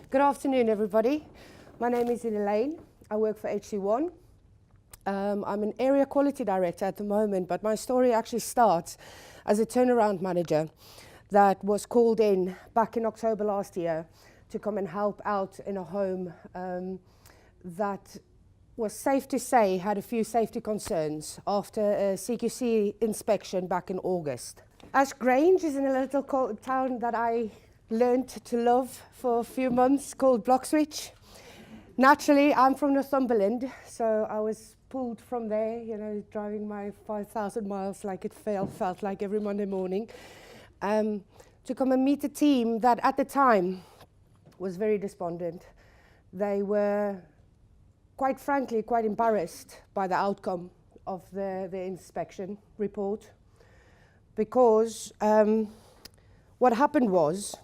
Good afternoon, everybody. My name is Elaine. I work for HC1. I'm an area quality director at the moment, but my story actually starts as a turnaround manager that was called in back in October last year to come and help out in a home that was safe to say had a few safety concerns after a CQC inspection back in August. Ash Grange is in a little town that I learned to love for a few months called Bloxwich. Naturally, I'm from Northumberland, so I was pulled from there, you know, driving my 5,000 miles like it felt like every Monday morning, to come and meet a team that at the time was very despondent. They were, quite frankly, quite embarrassed by the outcome of the inspection report, because what happened was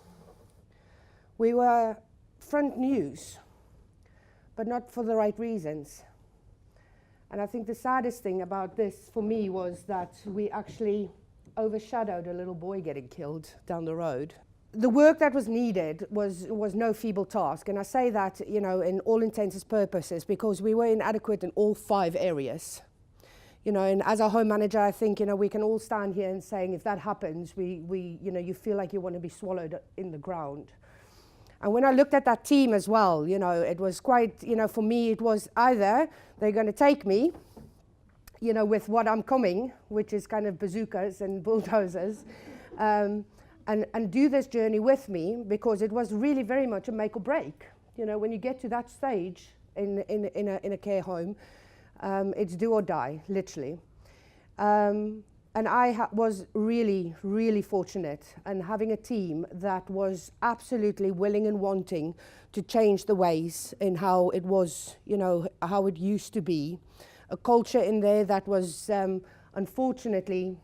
we were front news, but not for the right reasons. And I think the saddest thing about this for me was that we actually overshadowed a little boy getting killed down the road. The work that was needed was no feeble task, and I say that, you know, in all intents and purposes, because we were inadequate in all 5 areas. You know, and as a home manager, I think, you know, we can all stand here and saying if that happens, you know, you feel like you want to be swallowed in the ground. And when I looked at that team as well, you know, it was quite, you know, for me it was either they're going to take me, you know, with what I'm coming, which is kind of bazookas and bulldozers, and do this journey with me, because it was really very much a make or break. You know, when you get to that stage in a care home, it's do or die, literally. And I was really, really fortunate and having a team that was absolutely willing and wanting to change the ways in how it was, you know, how it used to be. A culture in there that was unfortunately,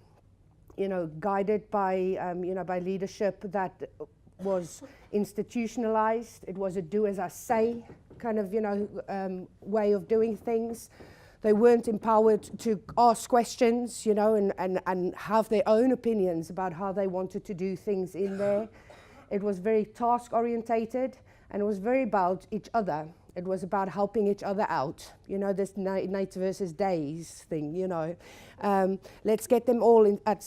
you know, guided by, you know, by leadership that was institutionalized. It was a do as I say kind of, you know, way of doing things. They weren't empowered to ask questions, you know, and have their own opinions about how they wanted to do things in there. It was very task orientated, and it was very about each other. It was about helping each other out, you know, this night versus days thing, you know. Let's get them all in at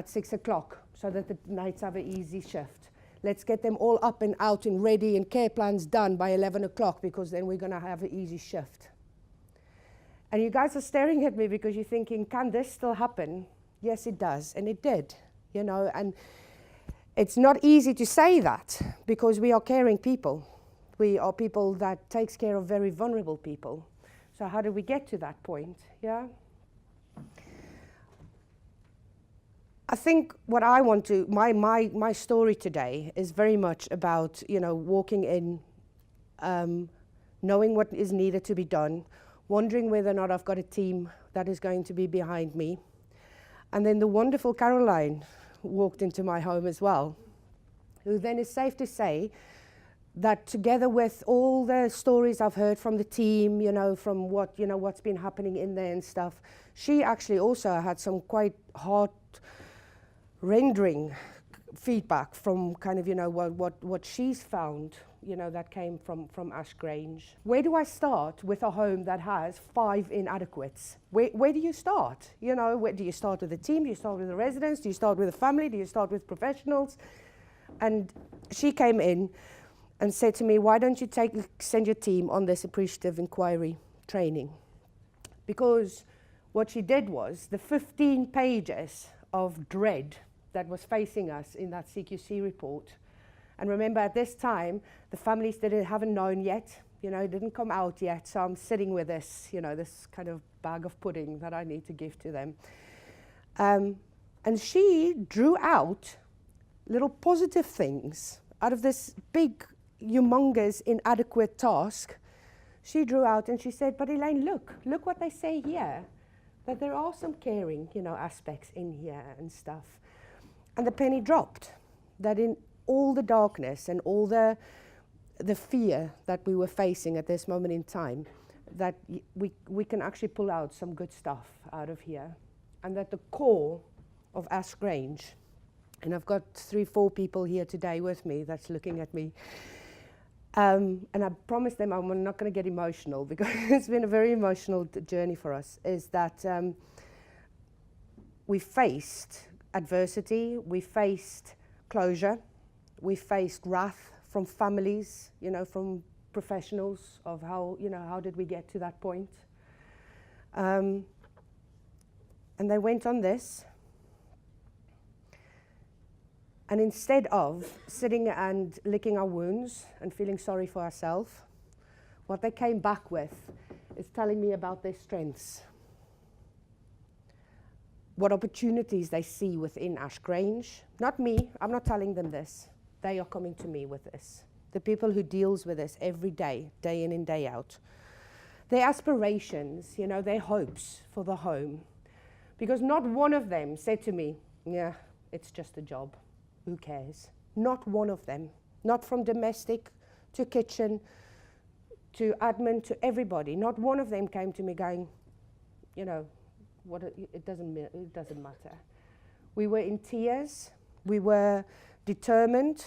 6 o'clock so that the nights have an easy shift. Let's get them all up and out and ready and care plans done by 11 o'clock, because then we're going to have an easy shift. And you guys are staring at me because you're thinking, can this still happen? Yes, it does, and it did, you know. And it's not easy to say that, because we are caring people. We are people that takes care of very vulnerable people. So how did we get to that point? Yeah. I think what I want to, my story today is very much about, you know, walking in, knowing what is needed to be done, wondering whether or not I've got a team that is going to be behind me. And then the wonderful Caroline walked into my home as well, who then is safe to say that together with all the stories I've heard from the team, you know, from what, you know, what's been happening in there and stuff, she actually also had some quite heart-rending feedback from kind of, you know, what she's found, you know, that came from Ash Grange. Where do I start with a home that has 5 inadequates? Where do you start? You know, where do you start with the team? Do you start with the residents? Do you start with the family? Do you start with professionals? And she came in and said to me, why don't you send your team on this appreciative inquiry training? Because what she did was the 15 pages of dread that was facing us in that CQC report. And remember, at this time, the families haven't known yet, you know, it didn't come out yet. So I'm sitting with this, you know, this kind of bag of pudding that I need to give to them. And she drew out little positive things out of this big, humongous, inadequate task. She drew out and she said, but Elaine, look what they say here, that there are some caring, you know, aspects in here and stuff. And the penny dropped, that in all the darkness and all the fear that we were facing at this moment in time, that we can actually pull out some good stuff out of here. And that the core of Ash Grange, and I've got 3-4 people here today with me that's looking at me, And I promised them I'm not going to get emotional because it's been a very emotional journey for us, is that we faced adversity, we faced closure, we faced wrath from families, you know, from professionals of how, you know, how did we get to that point. And they went on this. And instead of sitting and licking our wounds and feeling sorry for ourselves, what they came back with is telling me about their strengths, what opportunities they see within Ash Grange. Not me, I'm not telling them this. They are coming to me with this. The people who deals with this every day, day in and day out. Their aspirations, you know, their hopes for the home. Because not one of them said to me, yeah, it's just a job. Who cares? Not one of them. Not from domestic to kitchen to admin to everybody. Not one of them came to me going, you know, it doesn't matter. We were in tears. We were determined.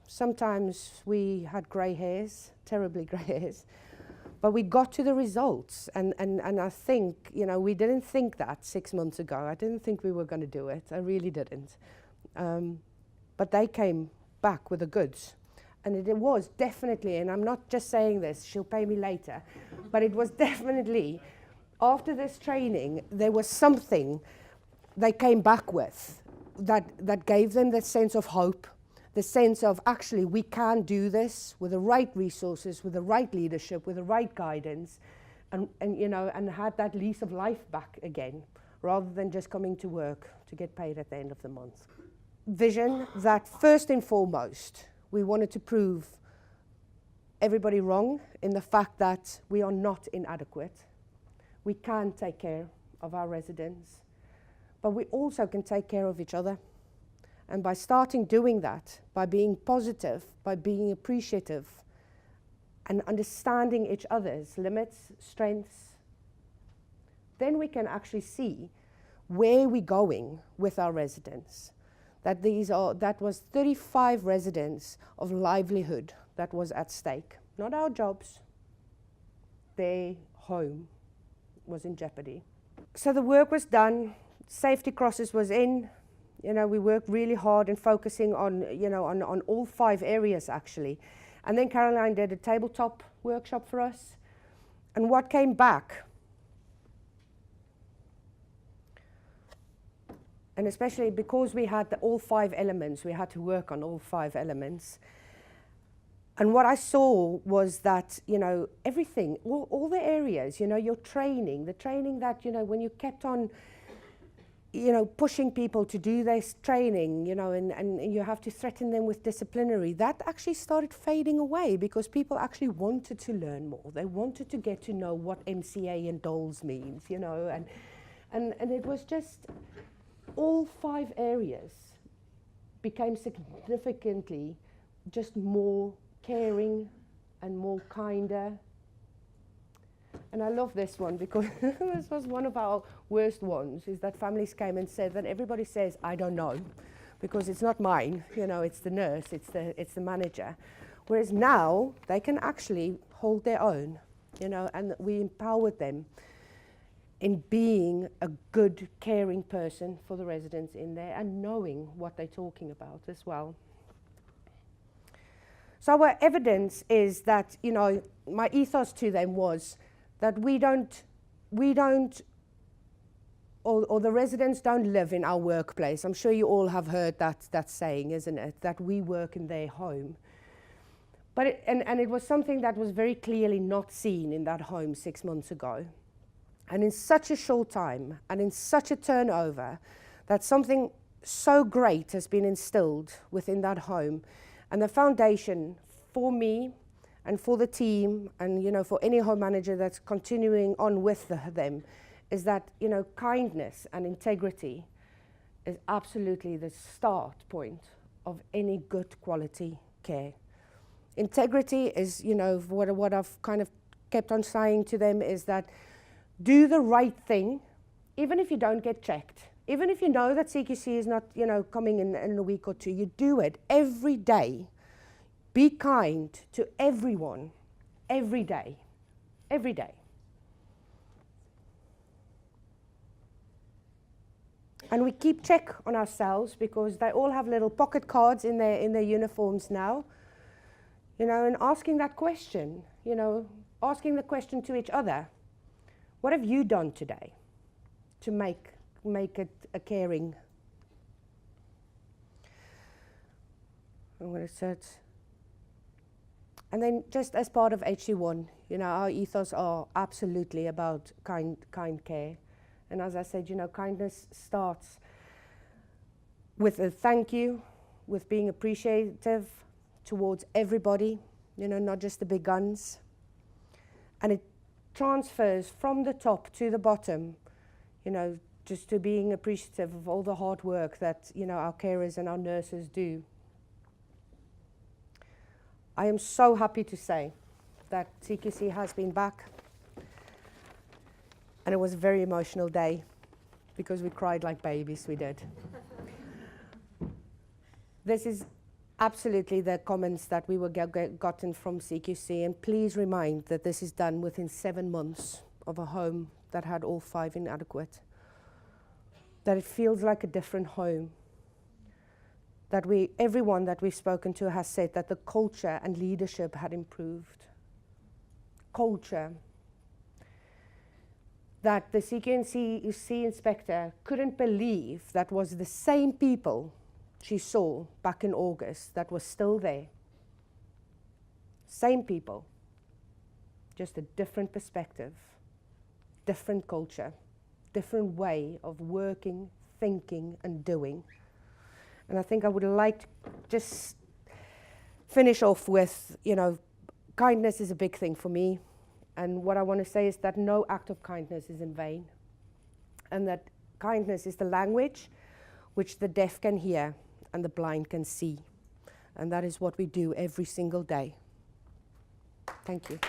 Sometimes we had grey hairs, terribly grey hairs. But we got to the results. And I think, you know, we didn't think that 6 months ago. I didn't think we were going to do it. I really didn't. But they came back with the goods. And it was definitely, and I'm not just saying this, she'll pay me later, but it was definitely, after this training, there was something they came back with that gave them that sense of hope, the sense of actually we can do this with the right resources, with the right leadership, with the right guidance, and you know, and had that lease of life back again, rather than just coming to work to get paid at the end of the month. Vision that first and foremost, we wanted to prove everybody wrong in the fact that we are not inadequate. We can take care of our residents, but we also can take care of each other. And by starting doing that, by being positive, by being appreciative, and understanding each other's limits, strengths, then we can actually see where we're going with our residents. That was 35 residents of livelihood that was at stake. Not our jobs, their home was in jeopardy. So the work was done, safety crosses was in, you know, we worked really hard in focusing on, you know, on all 5 areas actually. And then Caroline did a tabletop workshop for us. And what came back, and especially because we had all 5 elements, we had to work on all 5 elements. And what I saw was that, you know, everything, all the areas, you know, your training, the training that, you know, when you kept on, you know, pushing people to do this training, you know, and you have to threaten them with disciplinary, that actually started fading away because people actually wanted to learn more. They wanted to get to know what MCA and DOLS means, you know, and it was just, all 5 areas became significantly just more caring and more kinder. And I love this one because this was one of our worst ones, is that families came and said that everybody says, I don't know, because it's not mine, you know, it's the nurse, it's the manager. Whereas now they can actually hold their own, you know, and we empowered them in being a good, caring person for the residents in there and knowing what they're talking about as well. So our evidence is that, you know, my ethos to them was that we don't, or the residents don't live in our workplace. I'm sure you all have heard that saying, isn't it? That we work in their home. But it was something that was very clearly not seen in that home 6 months ago. And in such a short time, and in such a turnover, that something so great has been instilled within that home. And the foundation for me and for the team, and, you know, for any home manager that's continuing on with them, is that, you know, kindness and integrity is absolutely the start point of any good quality care. Integrity is, you know, what I've kind of kept on saying to them is that do the right thing, even if you don't get checked. Even if you know that CQC is not, you know, coming in a week or two, you do it every day. Be kind to everyone, every day, every day. And we keep check on ourselves because they all have little pocket cards in their uniforms now, you know, and asking that question, you know, asking the question to each other. What have you done today to make it a caring? I'm going to search. And then just as part of HC1, you know, our ethos are absolutely about kind care. And as I said, you know, kindness starts with a thank you, with being appreciative towards everybody, you know, not just the big guns. And it transfers from the top to the bottom, you know, just to being appreciative of all the hard work that, you know, our carers and our nurses do. I am so happy to say that CQC has been back. And it was a very emotional day because we cried like babies, we did. This is absolutely the comments that we were gotten from CQC, and please remind that this is done within 7 months of a home that had all 5 inadequate. That it feels like a different home. That everyone that we've spoken to has said that the culture and leadership had improved. Culture. That the CQC inspector couldn't believe that was the same people she saw back in August that was still there. Same people, just a different perspective, different culture, different way of working, thinking and doing. And I think I would like to just finish off with, you know, kindness is a big thing for me. And what I want to say is that no act of kindness is in vain. And that kindness is the language which the deaf can hear and the blind can see. And that is what we do every single day. Thank you.